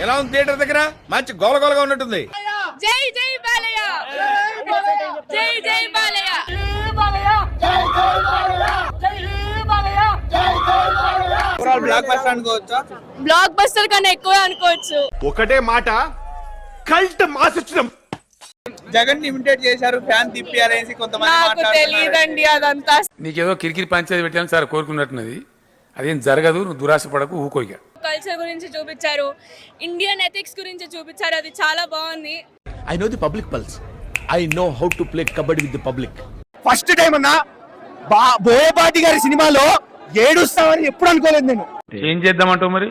ఎలా ఉంది థియేటర్ దగ్గర? మంచి గోలగోలగా ఉన్నట్టుంది. జై జై బాలయ్య, జై జై బాలయ్య. బ్లాక్ బస్టర్ అనుకోవచ్చా? బ్లాక్ బస్టర్ కన్నా ఎక్కువ అనుకోవచ్చు. ఒకటే మాట, కల్ట్ మాస్ ఇచ్చడం. జగన్ ఇమిటేట్ చేశారు, ఫ్యాన్ తిప్పారనేసి కొంతమంది నాకు మాట్లాడుతున్నారు. తెలియదండి అదంతా. నీకేదో కిరికిరి పంచాయతీ పెట్టాను సార్ కోరుకున్నట్టున్నది. అదేం జరగదు, నువ్వు దురాశ పడకు, ఊకోగా. కల్చర్ గురించి చూపించారు, ఇండియన్ ఎథిక్స్ గురించి చూపించారు, అది చాలా బాగుంది. I know the public pulse. I know how to play kabaddi with the public. First time అన్నా బోయపాటి గారి సినిమాలో ఏడుస్తామని ఎప్పుడు అనుకోలేదు నేను. ఏం చేద్దామంటావు మరి?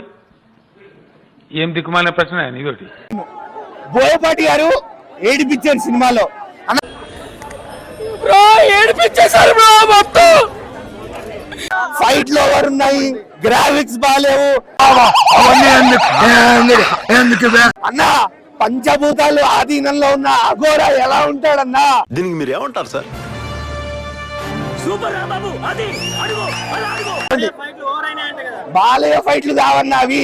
ఏం దిక్కుమాలిన ప్రశ్న ఇదొకటి. బోయపాటి గారు ఏడిపించారు సినిమాలో. ఏడిపించేశారు బ్రో మొత్తం. ఫైట్లు ఓవర్ ఉన్నాయి, గ్రాఫిక్స్ బాలేవు. అన్నా పంచభూతాలు ఆధీనంలో ఉన్న అఘోరా ఎలా ఉంటాడన్నా? దీనికి మీరు ఏమంటారు సార్? బాలయ్య ఫైట్లు కావన్నా అవి.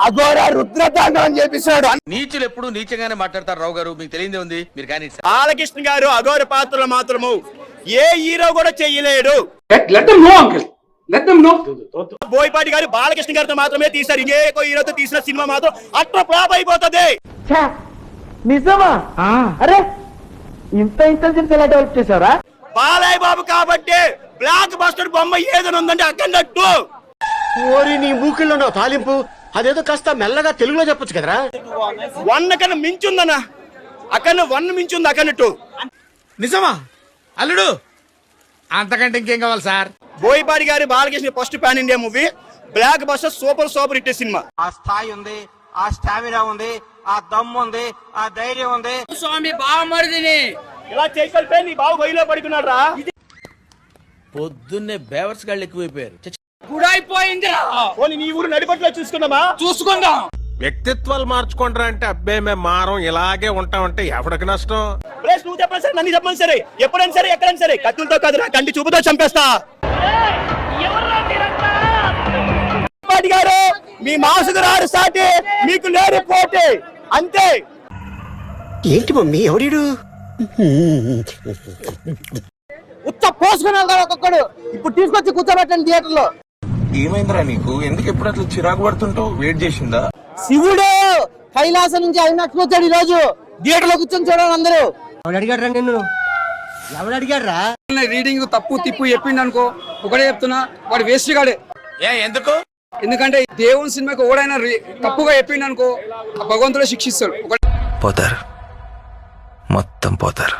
అఘోరా రుద్రతాండవం చేపిస్తాడు. నీచులు ఎప్పుడు నీచంగానే మాట్లాడతారు రావు గారు, మీకు తెలియదే ఉంది. మీరు కానీ బాలకృష్ణ గారు అఘోర పాత్రలు మాత్రము ఏ హీరో కూడా చెయ్యలేడు. బోయపాటి గారు బాలకృష్ణ గారితో మాత్రమే తీశారు. ఏ హీరోతో తీసిన సినిమా మాత్రం అట్లా ఫ్లాప్ అయిపోతుంది. నిజమా? అరే ఇంత ఇంటెలిజెన్స్ ఎలా డెవలప్ చేశారా? బాలయ్య బాబు కాబట్టి బ్లాక్ బస్టర్ బొమ్మ ఏదైనా ఉందంటే అక్కడట్టు. ఓరి నీ మూకిల్లో నా తాలింపు, అదేదో కాస్త మెల్లగా తెలుగులో చెప్పొచ్చు కదరా. 1 కన్నా మించుందన్న, అక్కడ 1 మించుంది అక్కడట్టు. నిజమా అల్లుడు? అంతకంటే ఇంకేం కావాలి సార్? బోయపాటి గారి Balakrishna first pan India movie, block buster super hit cinema. ఆ స్థాయి ఉంది, ఆ స్టామినా ఉంది, ఆ దమ్ము ఉంది, ఆ ధైర్యం ఉంది. స్వామి బావమరిదిని ఇలా చేసే నీ బాబు గొయ్యిలో పడుకున్నాడు రా. పొద్దున్నే బేవర్స్ గాళ్ళు ఎక్కువైపోయారు. గుడైపోయిందిరా. పోనీ నీ ఊరు నడిపట్లో చూసుకుందామా? చూసుకుందాం. వ్యక్తిత్వాలు మార్చుకుంటారా అంటే అబ్బే మేము మారం ఇలాగే ఉంటామంటే ఎవరికి నష్టం? ప్లేస్ నువ్వు చెప్పండి సరే, నన్ను చెప్పండి సరే, ఎప్పుడైనా సరే ఎక్కడైనా సరే కత్తులతో కాదురా కంటి చూపుతో చంపేస్తా. బోయపాటి గారు మీ మాసుకు రారు సాటి, మీకు లేరు పోటీ అంతే. ఏంటి మమ్మీ ఎవడు? ఉత్త పోసుకుని వెళ్తాడు ఒక్కొక్కడు. ఇప్పుడు తీసుకొచ్చి కూర్చోబెట్టండి థియేటర్ లో. ఏమైందిరా నీకు? ఎందుకు ఎప్పుడు అట్లా చిరాకు పడుతుంటావు? వెయిట్ చేసిందా? శివుడు కైలాసం నుంచి అయినట్లు వచ్చాడు ఈ రోజు. థియేటర్ లో కూర్చొని చూడండి అందరూ. ఎవడు అడిగాడు రా నిన్ను? ఎవడు అడిగాడు రా? రీడింగ్ తప్పు తిప్పు చెప్పిండు అనుకో, ఒకటే చెప్తున్నా, వాడు వేస్ట్ గాడే. ఎందుకు? ఎందుకంటే దేవుని సినిమాకి ఓడైనా తప్పుగా చెప్పిండు అనుకో, భగవంతుడే శిక్షిస్తాడు. పోతారు, మొత్తం పోతారు.